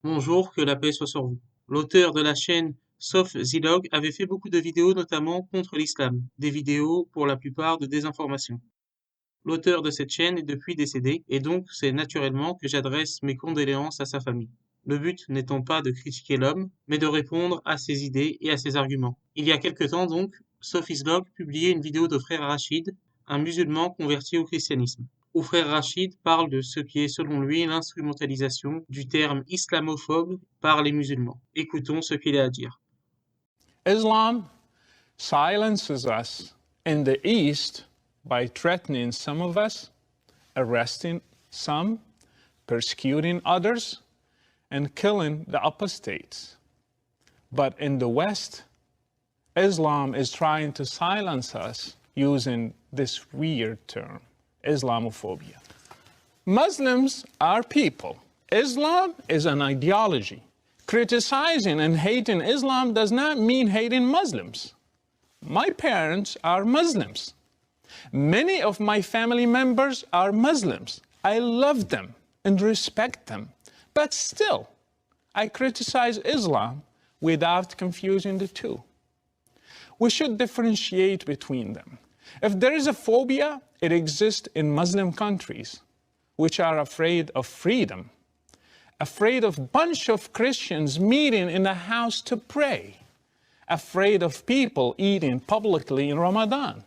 Bonjour, que la paix soit sur vous. L'auteur de la chaîne SoftZilog avait fait beaucoup de vidéos notamment contre l'islam, des vidéos pour la plupart de désinformation. L'auteur de cette chaîne est depuis décédé et donc c'est naturellement que j'adresse mes condoléances à sa famille. Le but n'étant pas de critiquer l'homme, mais de répondre à ses idées et à ses arguments. Il y a quelque temps donc, SophieSlog publiait une vidéo de frère Rachid, un musulman converti au christianisme, où frère Rachid parle de ce qui est selon lui l'instrumentalisation du terme islamophobe par les musulmans. Écoutons ce qu'il a à dire. Islam silences us in the East by threatening some of us, arresting some, persecuting others, and killing the apostates. But in the West, Islam is trying to silence us using this weird term, Islamophobia. Muslims are people. Islam is an ideology. Criticizing and hating Islam does not mean hating Muslims. My parents are Muslims. Many of my family members are Muslims. I love them and respect them. But still, I criticize Islam without confusing the two. We should differentiate between them. If there is a phobia, it exists in Muslim countries, which are afraid of freedom, afraid of a bunch of Christians meeting in a house to pray, afraid of people eating publicly in Ramadan,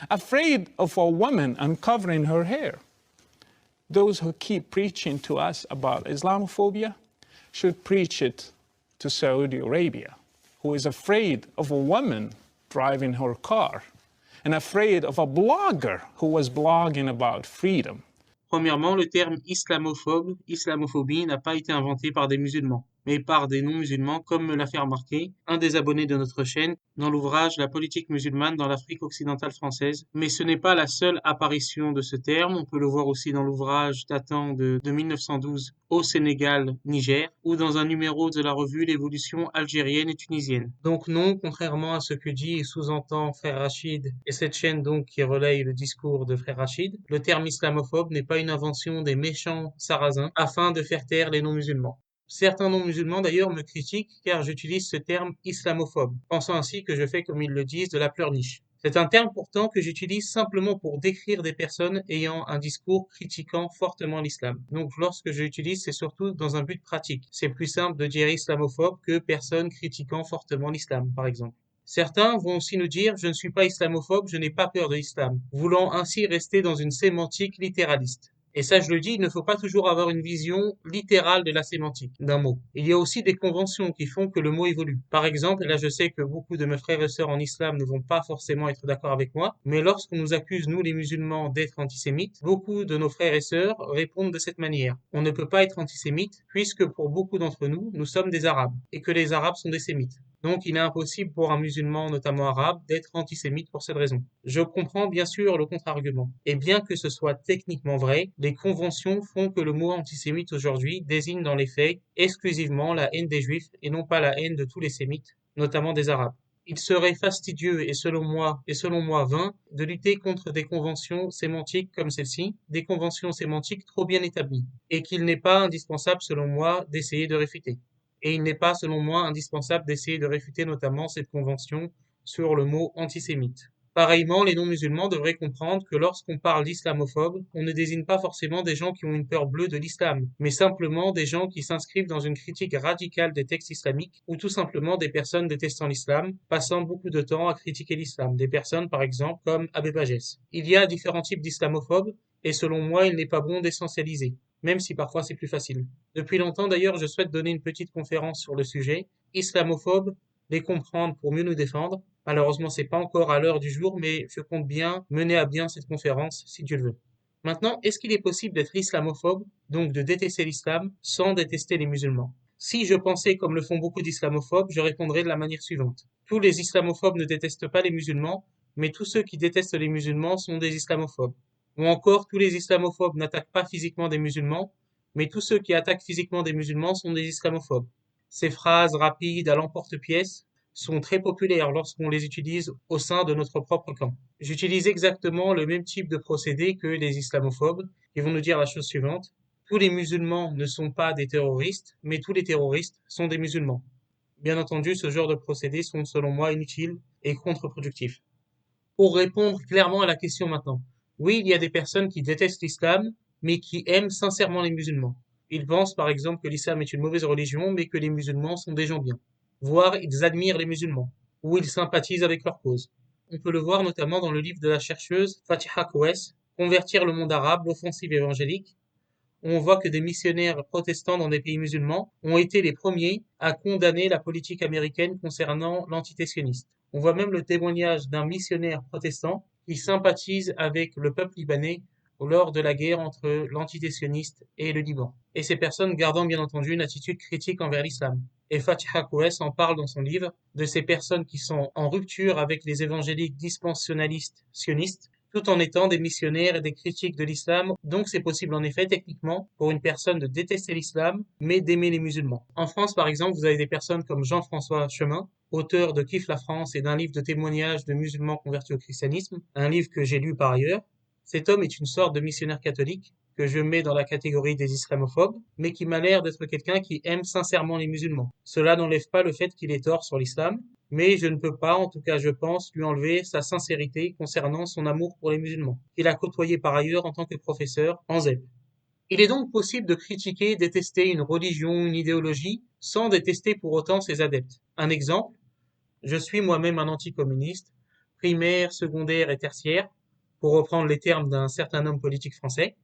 afraid of a woman uncovering her hair. Those who keep preaching to us about Islamophobia should preach it to Saudi Arabia, who is afraid of a woman driving her car and afraid of a blogger who was blogging about freedom. Premièrement, le terme islamophobe, islamophobie n'a pas été inventé par des musulmans, mais par des non-musulmans, comme me l'a fait remarquer un des abonnés de notre chaîne dans l'ouvrage La politique musulmane dans l'Afrique occidentale française. Mais ce n'est pas la seule apparition de ce terme, on peut le voir aussi dans l'ouvrage datant de 1912 au Sénégal, Niger, ou dans un numéro de la revue L'évolution algérienne et tunisienne. Donc non, contrairement à ce que dit et sous-entend Frère Rachid, et cette chaîne donc qui relaye le discours de Frère Rachid, le terme islamophobe n'est pas une invention des méchants sarrasins afin de faire taire les non-musulmans. Certains non-musulmans d'ailleurs me critiquent car j'utilise ce terme islamophobe, pensant ainsi que je fais comme ils le disent de la pleurniche. C'est un terme pourtant que j'utilise simplement pour décrire des personnes ayant un discours critiquant fortement l'islam. Donc lorsque je l'utilise, c'est surtout dans un but pratique. C'est plus simple de dire islamophobe que personne critiquant fortement l'islam, par exemple. Certains vont aussi nous dire je ne suis pas islamophobe, je n'ai pas peur de l'islam, voulant ainsi rester dans une sémantique littéraliste. Et ça, je le dis, il ne faut pas toujours avoir une vision littérale de la sémantique d'un mot. Il y a aussi des conventions qui font que le mot évolue. Par exemple, et là je sais que beaucoup de mes frères et sœurs en islam ne vont pas forcément être d'accord avec moi, mais lorsqu'on nous accuse, nous les musulmans, d'être antisémites, beaucoup de nos frères et sœurs répondent de cette manière. On ne peut pas être antisémite puisque pour beaucoup d'entre nous, nous sommes des arabes et que les arabes sont des sémites. Donc il est impossible pour un musulman, notamment arabe, d'être antisémite pour cette raison. Je comprends bien sûr le contre-argument. Et bien que ce soit techniquement vrai, les conventions font que le mot antisémite aujourd'hui désigne dans les faits exclusivement la haine des juifs et non pas la haine de tous les sémites, notamment des arabes. Il serait fastidieux et selon moi vain, de lutter contre des conventions sémantiques comme celle-ci, des conventions sémantiques trop bien établies, et qu'il n'est pas indispensable selon moi d'essayer de réfuter. Et il n'est pas, selon moi, indispensable d'essayer de réfuter notamment cette convention sur le mot antisémite. Pareillement, les non-musulmans devraient comprendre que lorsqu'on parle d'islamophobe, on ne désigne pas forcément des gens qui ont une peur bleue de l'islam, mais simplement des gens qui s'inscrivent dans une critique radicale des textes islamiques, ou tout simplement des personnes détestant l'islam, passant beaucoup de temps à critiquer l'islam, des personnes par exemple comme Abbé Pagès. Il y a différents types d'islamophobes, et selon moi, il n'est pas bon d'essentialiser, même si parfois c'est plus facile. Depuis longtemps d'ailleurs, je souhaite donner une petite conférence sur le sujet, islamophobes, les comprendre pour mieux nous défendre. Malheureusement, c'est pas encore à l'heure du jour, mais je compte bien mener à bien cette conférence, si Dieu le veut. Maintenant, est-ce qu'il est possible d'être islamophobe, donc de détester l'islam, sans détester les musulmans? Si je pensais comme le font beaucoup d'islamophobes, je répondrais de la manière suivante. Tous les islamophobes ne détestent pas les musulmans, mais tous ceux qui détestent les musulmans sont des islamophobes. Ou encore, tous les islamophobes n'attaquent pas physiquement des musulmans, mais tous ceux qui attaquent physiquement des musulmans sont des islamophobes. Ces phrases rapides à l'emporte-pièce sont très populaires lorsqu'on les utilise au sein de notre propre camp. J'utilise exactement le même type de procédé que les islamophobes. Ils vont nous dire la chose suivante. Tous les musulmans ne sont pas des terroristes, mais tous les terroristes sont des musulmans. Bien entendu, ce genre de procédés sont selon moi inutiles et contre-productifs. Pour répondre clairement à la question maintenant, oui, il y a des personnes qui détestent l'islam, mais qui aiment sincèrement les musulmans. Ils pensent par exemple que l'islam est une mauvaise religion, mais que les musulmans sont des gens bien. Voire ils admirent les musulmans, ou ils sympathisent avec leur cause. On peut le voir notamment dans le livre de la chercheuse Fatiha Koues, Convertir le monde arabe, l'offensive évangélique, où on voit que des missionnaires protestants dans des pays musulmans ont été les premiers à condamner la politique américaine concernant l'entité sioniste. On voit même le témoignage d'un missionnaire protestant qui sympathise avec le peuple libanais lors de la guerre entre l'entité sioniste et le Liban. Et ces personnes gardant bien entendu une attitude critique envers l'islam. Et Fatiha Koues en parle dans son livre de ces personnes qui sont en rupture avec les évangéliques dispensationalistes sionistes tout en étant des missionnaires et des critiques de l'islam. Donc c'est possible en effet techniquement pour une personne de détester l'islam, mais d'aimer les musulmans. En France par exemple, vous avez des personnes comme Jean-François Chemin, auteur de Kiffe la France et d'un livre de témoignages de musulmans convertis au christianisme, un livre que j'ai lu par ailleurs. Cet homme est une sorte de missionnaire catholique que je mets dans la catégorie des islamophobes, mais qui m'a l'air d'être quelqu'un qui aime sincèrement les musulmans. Cela n'enlève pas le fait qu'il ait tort sur l'islam, mais je ne peux pas, en tout cas je pense, lui enlever sa sincérité concernant son amour pour les musulmans, qu'il a côtoyé par ailleurs en tant que professeur en ZEP. Il est donc possible de critiquer, détester une religion, une idéologie, sans détester pour autant ses adeptes. Un exemple, je suis moi-même un anticommuniste, primaire, secondaire et tertiaire, pour reprendre les termes d'un certain homme politique français.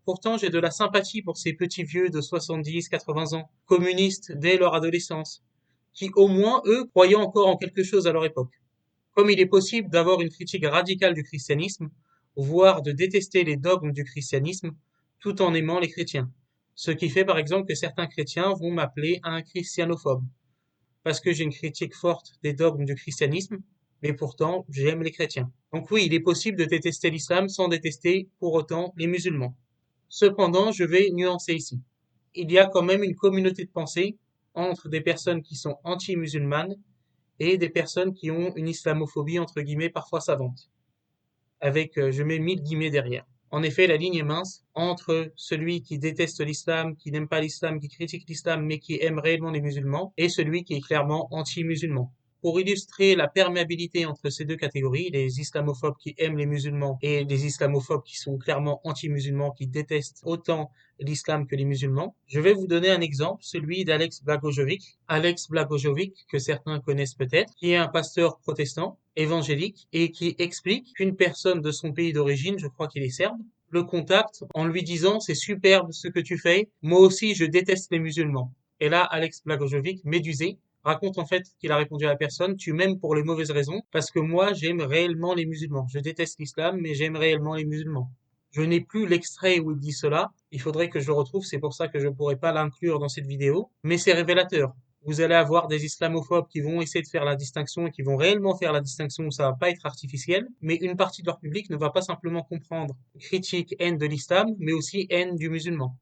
Pourtant, j'ai de la sympathie pour ces petits vieux de 70, 80 ans, communistes dès leur adolescence, qui au moins, eux, croyaient encore en quelque chose à leur époque. Comme il est possible d'avoir une critique radicale du christianisme, voire de détester les dogmes du christianisme, tout en aimant les chrétiens. Ce qui fait par exemple que certains chrétiens vont m'appeler un christianophobe, parce que j'ai une critique forte des dogmes du christianisme, mais pourtant j'aime les chrétiens. Donc oui, il est possible de détester l'islam sans détester pour autant les musulmans. Cependant, je vais nuancer ici. Il y a quand même une communauté de pensée entre des personnes qui sont anti-musulmanes et des personnes qui ont une islamophobie entre guillemets parfois savante, avec je mets 1000 guillemets derrière. En effet, la ligne est mince entre celui qui déteste l'islam, qui n'aime pas l'islam, qui critique l'islam, mais qui aime réellement les musulmans, et celui qui est clairement anti-musulman. Pour illustrer la perméabilité entre ces deux catégories, les islamophobes qui aiment les musulmans et les islamophobes qui sont clairement anti-musulmans, qui détestent autant l'islam que les musulmans, je vais vous donner un exemple, celui d'Alex Blagojevic. Alex Blagojevic, que certains connaissent peut-être, qui est un pasteur protestant, évangélique, et qui explique qu'une personne de son pays d'origine, je crois qu'il est serbe, le contacte en lui disant c'est superbe ce que tu fais, moi aussi je déteste les musulmans. Et là, Alex Blagojevic, médusé, raconte en fait qu'il a répondu à la personne, tu m'aimes pour les mauvaises raisons, parce que moi j'aime réellement les musulmans. Je déteste l'islam, mais j'aime réellement les musulmans. Je n'ai plus l'extrait où il dit cela, il faudrait que je le retrouve, c'est pour ça que je ne pourrais pas l'inclure dans cette vidéo, mais c'est révélateur. Vous allez avoir des islamophobes qui vont essayer de faire la distinction et qui vont réellement faire la distinction où ça va pas être artificiel, mais une partie de leur public ne va pas simplement comprendre critique, haine de l'islam, mais aussi haine du musulman.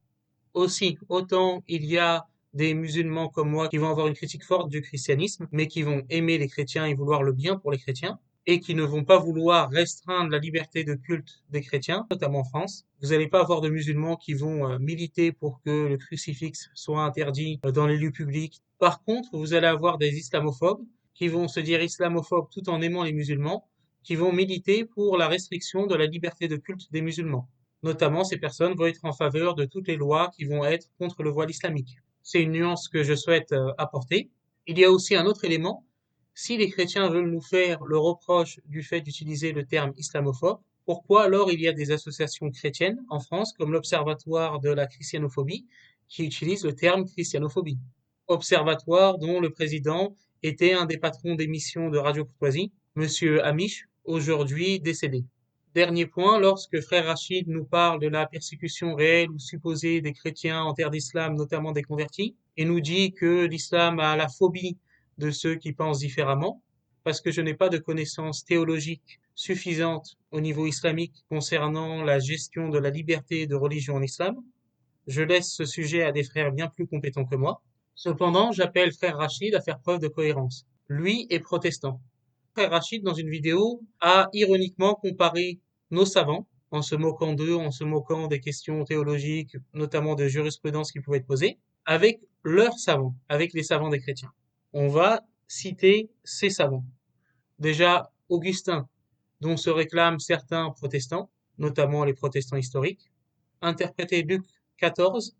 Aussi, autant il y a des musulmans comme moi qui vont avoir une critique forte du christianisme, mais qui vont aimer les chrétiens et vouloir le bien pour les chrétiens, et qui ne vont pas vouloir restreindre la liberté de culte des chrétiens, notamment en France. Vous n'allez pas avoir de musulmans qui vont militer pour que le crucifix soit interdit dans les lieux publics. Par contre, vous allez avoir des islamophobes qui vont se dire islamophobes tout en aimant les musulmans, qui vont militer pour la restriction de la liberté de culte des musulmans. Notamment, ces personnes vont être en faveur de toutes les lois qui vont être contre le voile islamique. C'est une nuance que je souhaite apporter. Il y a aussi un autre élément. Si les chrétiens veulent nous faire le reproche du fait d'utiliser le terme islamophobe, pourquoi alors il y a des associations chrétiennes en France, comme l'Observatoire de la christianophobie, qui utilisent le terme christianophobie? Observatoire dont le président était un des patrons d'émissions de Radio Courtoisie, Monsieur Amish, aujourd'hui décédé. Dernier point, lorsque Frère Rachid nous parle de la persécution réelle ou supposée des chrétiens en terre d'islam, notamment des convertis, et nous dit que l'islam a la phobie de ceux qui pensent différemment, parce que je n'ai pas de connaissances théologiques suffisantes au niveau islamique concernant la gestion de la liberté de religion en islam, je laisse ce sujet à des frères bien plus compétents que moi. Cependant, j'appelle Frère Rachid à faire preuve de cohérence. Lui est protestant. Frère Rachid, dans une vidéo, a ironiquement comparé nos savants, en se moquant d'eux, en se moquant des questions théologiques, notamment de jurisprudence qui pouvaient être posées, avec leurs savants, avec les savants des chrétiens. On va citer ces savants. Déjà, Augustin, dont se réclament certains protestants, notamment les protestants historiques, interpréter Luc 14,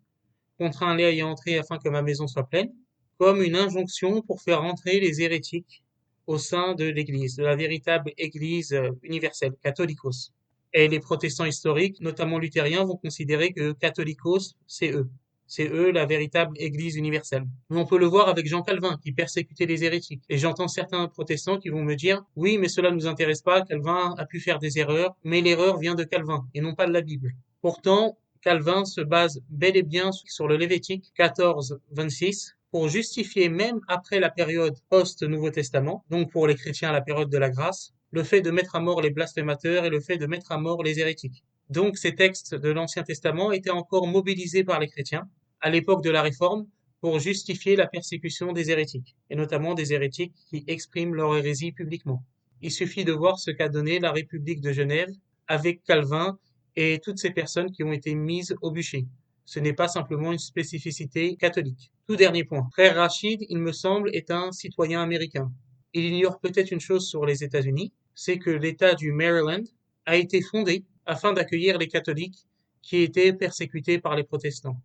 contraint Léa à y entrer afin que ma maison soit pleine, comme une injonction pour faire entrer les hérétiques au sein de l'Église, de la véritable Église universelle, catholicos. Et les protestants historiques, notamment luthériens, vont considérer que catholicos, c'est eux. C'est eux la véritable Église universelle. Mais on peut le voir avec Jean Calvin, qui persécutait les hérétiques. Et j'entends certains protestants qui vont me dire, oui, mais cela ne nous intéresse pas, Calvin a pu faire des erreurs, mais l'erreur vient de Calvin, et non pas de la Bible. Pourtant, Calvin se base bel et bien sur le Lévitique 14, 26, pour justifier même après la période post-Nouveau Testament, donc pour les chrétiens la période de la grâce, le fait de mettre à mort les blasphémateurs et le fait de mettre à mort les hérétiques. Donc ces textes de l'Ancien Testament étaient encore mobilisés par les chrétiens à l'époque de la Réforme pour justifier la persécution des hérétiques, et notamment des hérétiques qui expriment leur hérésie publiquement. Il suffit de voir ce qu'a donné la République de Genève avec Calvin et toutes ces personnes qui ont été mises au bûcher. Ce n'est pas simplement une spécificité catholique. Tout dernier point. Frère Rachid, il me semble, est un citoyen américain. Il ignore peut-être une chose sur les États-Unis, c'est que l'État du Maryland a été fondé afin d'accueillir les catholiques qui étaient persécutés par les protestants.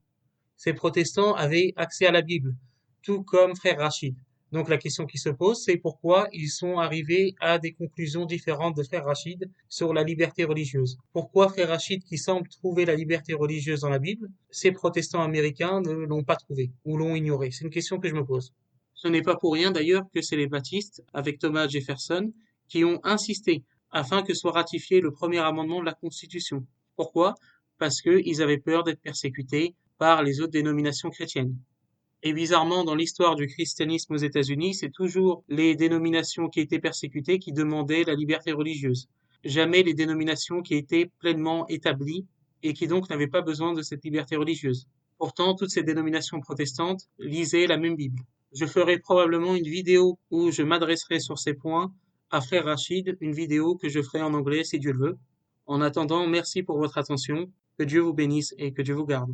Ces protestants avaient accès à la Bible, tout comme frère Rachid. Donc la question qui se pose, c'est pourquoi ils sont arrivés à des conclusions différentes de frère Rachid sur la liberté religieuse. Pourquoi frère Rachid, qui semble trouver la liberté religieuse dans la Bible, ces protestants américains ne l'ont pas trouvé ou l'ont ignoré? C'est une question que je me pose. Ce n'est pas pour rien d'ailleurs que c'est les baptistes, avec Thomas Jefferson, qui ont insisté afin que soit ratifié le premier amendement de la Constitution. Pourquoi? Parce qu'ils avaient peur d'être persécutés par les autres dénominations chrétiennes. Et bizarrement, dans l'histoire du christianisme aux États-Unis, c'est toujours les dénominations qui étaient persécutées qui demandaient la liberté religieuse. Jamais les dénominations qui étaient pleinement établies et qui donc n'avaient pas besoin de cette liberté religieuse. Pourtant, toutes ces dénominations protestantes lisaient la même Bible. Je ferai probablement une vidéo où je m'adresserai sur ces points à frère Rachid, une vidéo que je ferai en anglais si Dieu le veut. En attendant, merci pour votre attention, que Dieu vous bénisse et que Dieu vous garde.